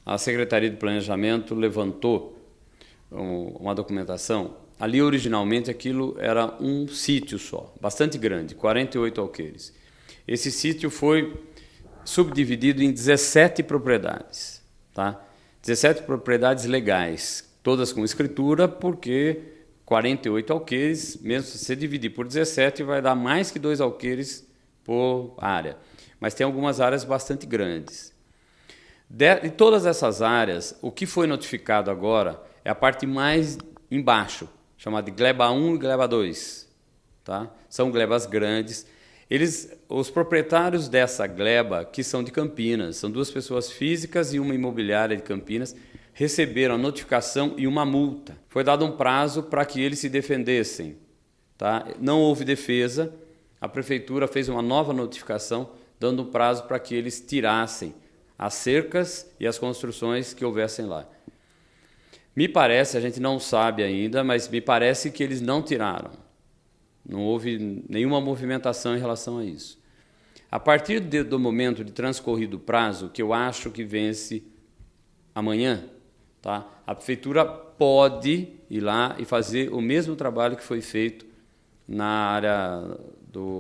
a Secretaria de Planejamento levantou uma documentação. Ali, originalmente, aquilo era um sítio só, bastante grande, 48 alqueires. Esse sítio foi subdividido em 17 propriedades, tá? 17 propriedades legais, todas com escritura, porque 48 alqueires, mesmo se você dividir por 17, vai dar mais que 2 alqueires por área. Mas tem algumas áreas bastante grandes. De todas essas áreas, o que foi notificado agora é a parte mais embaixo, chamada de gleba 1 e gleba 2. Tá? São glebas grandes. Os proprietários dessa gleba, que são de Campinas, são 2 pessoas físicas e uma imobiliária de Campinas, receberam a notificação e uma multa. Foi dado um prazo para que eles se defendessem. Tá? Não houve defesa, a prefeitura fez uma nova notificação, dando um prazo para que eles tirassem as cercas e as construções que houvessem lá. Me parece, a gente não sabe ainda, mas me parece que eles não tiraram. Não houve nenhuma movimentação em relação a isso. A partir do momento de transcorrido o prazo, que eu acho que vence amanhã, tá? A prefeitura pode ir lá e fazer o mesmo trabalho que foi feito na área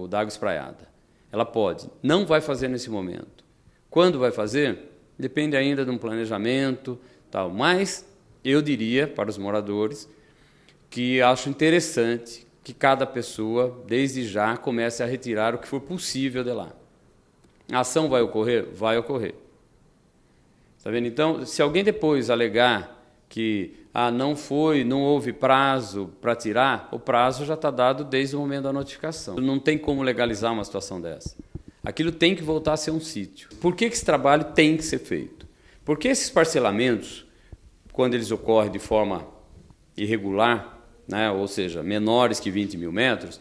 da água espraiada. Ela pode. Não vai fazer nesse momento. Quando vai fazer? Depende ainda de um planejamento, tal. Mas eu diria para os moradores que acho interessante que cada pessoa, desde já, comece a retirar o que for possível de lá. A ação vai ocorrer? Vai ocorrer. Está vendo? Então, se alguém depois alegar que não houve prazo para tirar, o prazo já está dado desde o momento da notificação. Não tem como legalizar uma situação dessa. Aquilo tem que voltar a ser um sítio. Por que esse trabalho tem que ser feito? Porque esses parcelamentos, quando eles ocorrem de forma irregular, né, ou seja, menores que 20 mil metros,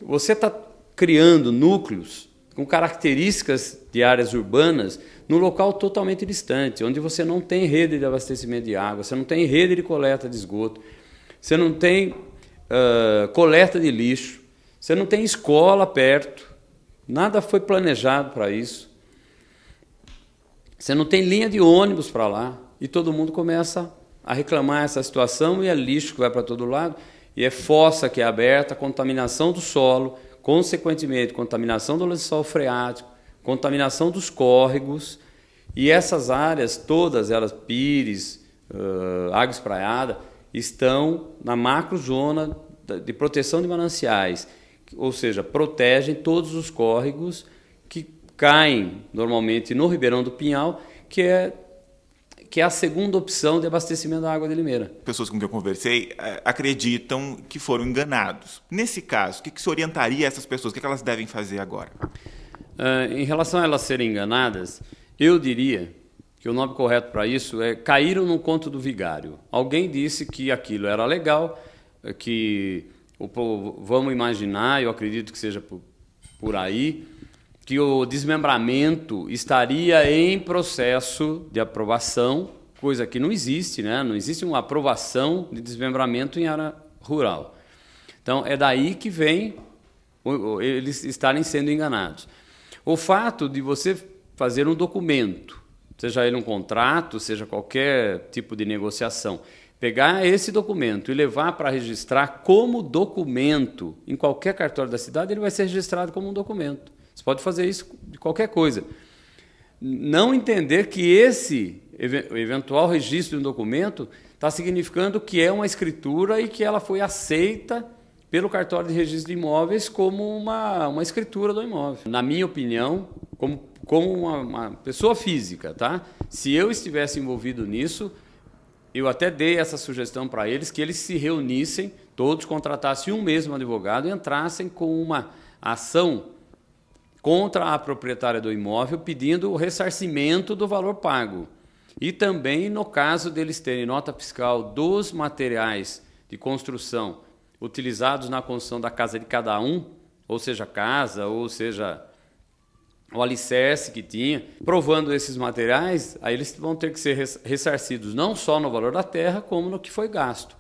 você está criando núcleos com características de áreas urbanas num local totalmente distante, onde você não tem rede de abastecimento de água, você não tem rede de coleta de esgoto, você não tem coleta de lixo, você não tem escola perto, nada foi planejado para isso. Você não tem linha de ônibus para lá e todo mundo começa a reclamar essa situação e é lixo que vai para todo lado e é fossa que é aberta, contaminação do solo, consequentemente contaminação do lençol freático, contaminação dos córregos e essas áreas todas, elas Pires, água espraiada, estão na macrozona de proteção de mananciais, ou seja, protegem todos os córregos que caem normalmente no Ribeirão do Pinhal, que é a segunda opção de abastecimento da água de Limeira. Pessoas com quem eu conversei acreditam que foram enganados. Nesse caso, o que se orientaria a essas pessoas? O que elas devem fazer agora? Em relação a elas serem enganadas, eu diria que o nome correto para isso é caíram no conto do vigário. Alguém disse que aquilo era legal, que vamos imaginar, eu acredito que seja por aí, que o desmembramento estaria em processo de aprovação, coisa que não existe, né? Não existe uma aprovação de desmembramento em área rural. Então, é daí que vem eles estarem sendo enganados. O fato de você fazer um documento, seja ele um contrato, seja qualquer tipo de negociação, pegar esse documento e levar para registrar como documento em qualquer cartório da cidade, ele vai ser registrado como um documento. Você pode fazer isso de qualquer coisa. Não entender que esse eventual registro de um documento está significando que é uma escritura e que ela foi aceita pelo cartório de registro de imóveis como uma escritura do imóvel. Na minha opinião, como uma pessoa física, tá? Se eu estivesse envolvido nisso, eu até dei essa sugestão para eles, que eles se reunissem, todos contratassem um mesmo advogado e entrassem com uma ação contra a proprietária do imóvel, pedindo o ressarcimento do valor pago. E também, no caso deles terem nota fiscal dos materiais de construção utilizados na construção da casa de cada um, ou seja, casa, ou seja, o alicerce que tinha, provando esses materiais, aí eles vão ter que ser ressarcidos não só no valor da terra, como no que foi gasto.